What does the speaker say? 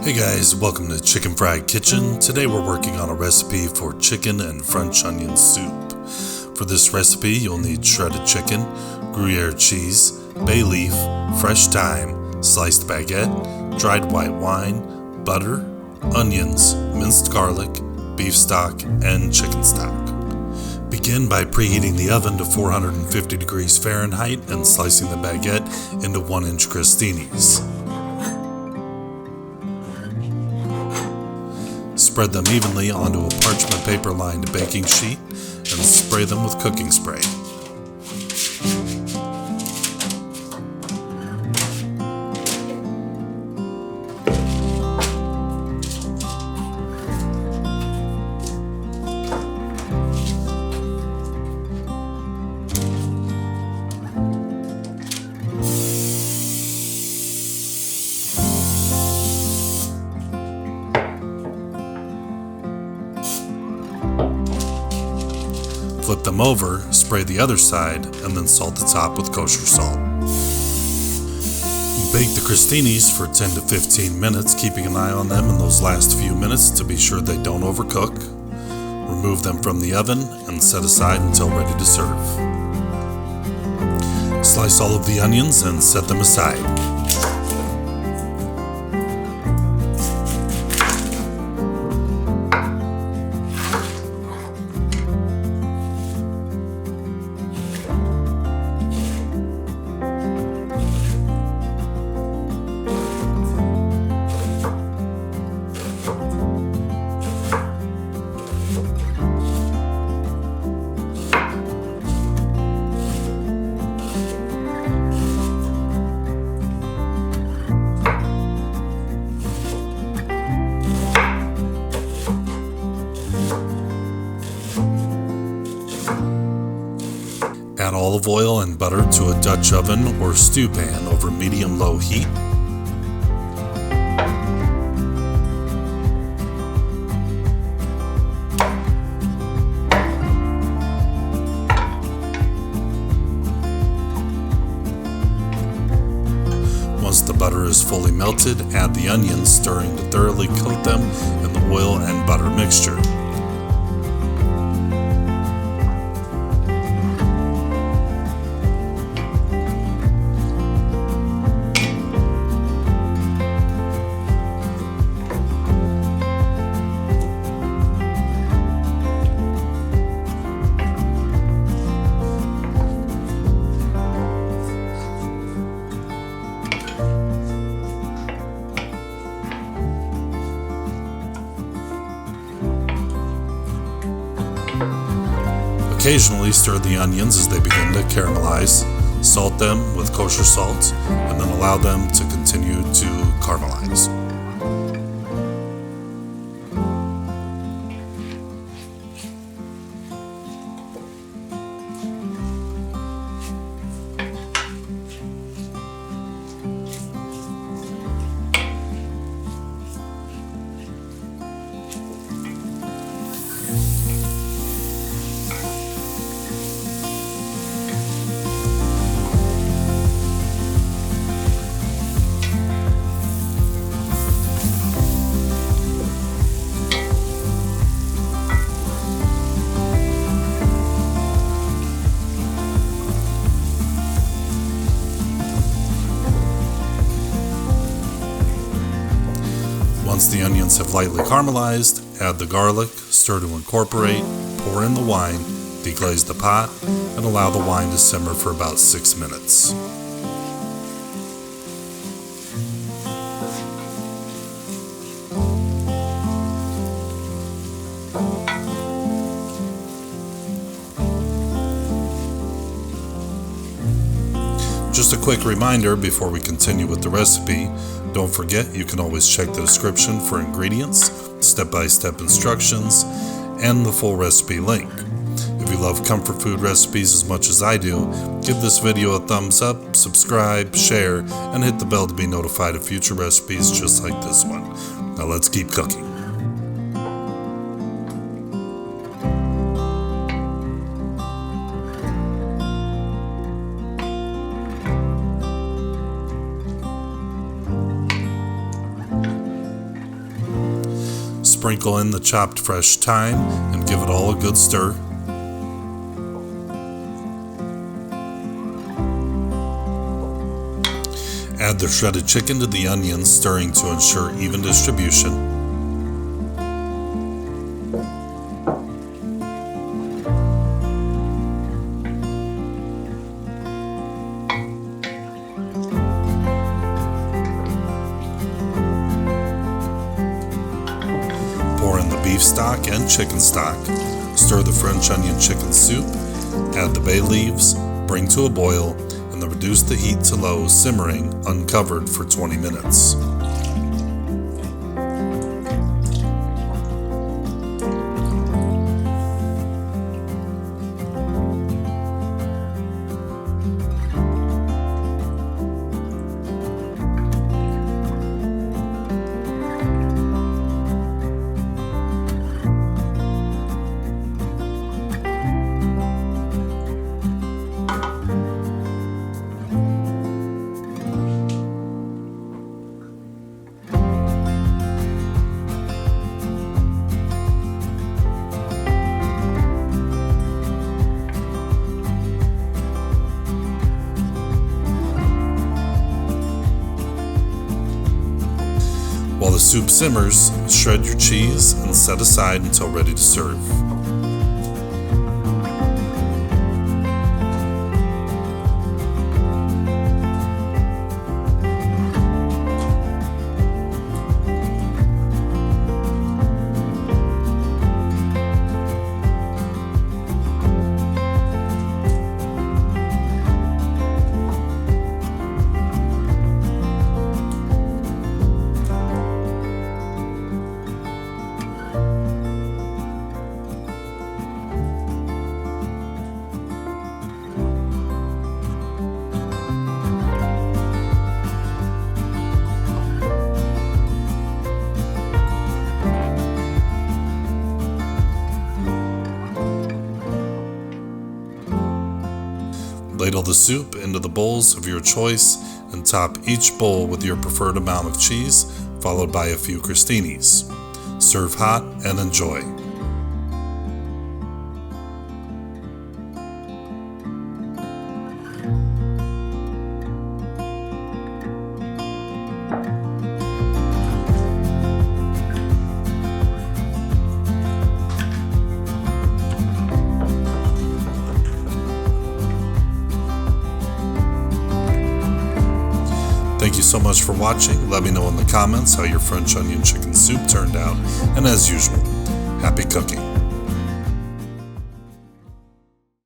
Hey guys, welcome to Chicken Fried Kitchen. Today we're working on a recipe for chicken and French onion soup. For this recipe, you'll need shredded chicken, Gruyère cheese, bay leaf, fresh thyme, sliced baguette, dried white wine, butter, onions, minced garlic, beef stock, and chicken stock. Begin by preheating the oven to 450 degrees Fahrenheit and slicing the baguette into 1-inch crostinis. Spread them evenly onto a parchment paper lined baking sheet and spray them with cooking spray. Flip them over, spray the other side, and then salt the top with kosher salt. Bake the crostinis for 10 to 15 minutes, keeping an eye on them in those last few minutes to be sure they don't overcook. Remove them from the oven and set aside until ready to serve. Slice all of the onions and set them aside. Add olive oil and butter to a Dutch oven or stew pan over medium-low heat. Once the butter is fully melted, add the onions, stirring to thoroughly coat them in the oil and butter mixture. Occasionally stir the onions as they begin to caramelize, salt them with kosher salt, and then allow them to continue to caramelize. Once the onions have lightly caramelized, add the garlic, stir to incorporate, pour in the wine, deglaze the pot, and allow the wine to simmer for about 6 minutes. Just a quick reminder before we continue with the recipe, don't forget you can always check the description for ingredients, step-by-step instructions, and the full recipe link. If you love comfort food recipes as much as I do, give this video a thumbs up, subscribe, share, and hit the bell to be notified of future recipes just like this one. Now let's keep cooking. Sprinkle in the chopped fresh thyme and give it all a good stir. Add the shredded chicken to the onions, stirring to ensure even distribution. Pour in the beef stock and chicken stock. Stir the French onion chicken soup. Add the bay leaves. Bring to a boil, and then reduce the heat to low, simmering uncovered for 20 minutes. While the soup simmers, shred your cheese and set aside until ready to serve. Ladle the soup into the bowls of your choice and top each bowl with your preferred amount of cheese, followed by a few crostinis. Serve hot and enjoy. Thank you so much for watching. Let me know in the comments how your French onion chicken soup turned out. And as usual, happy cooking.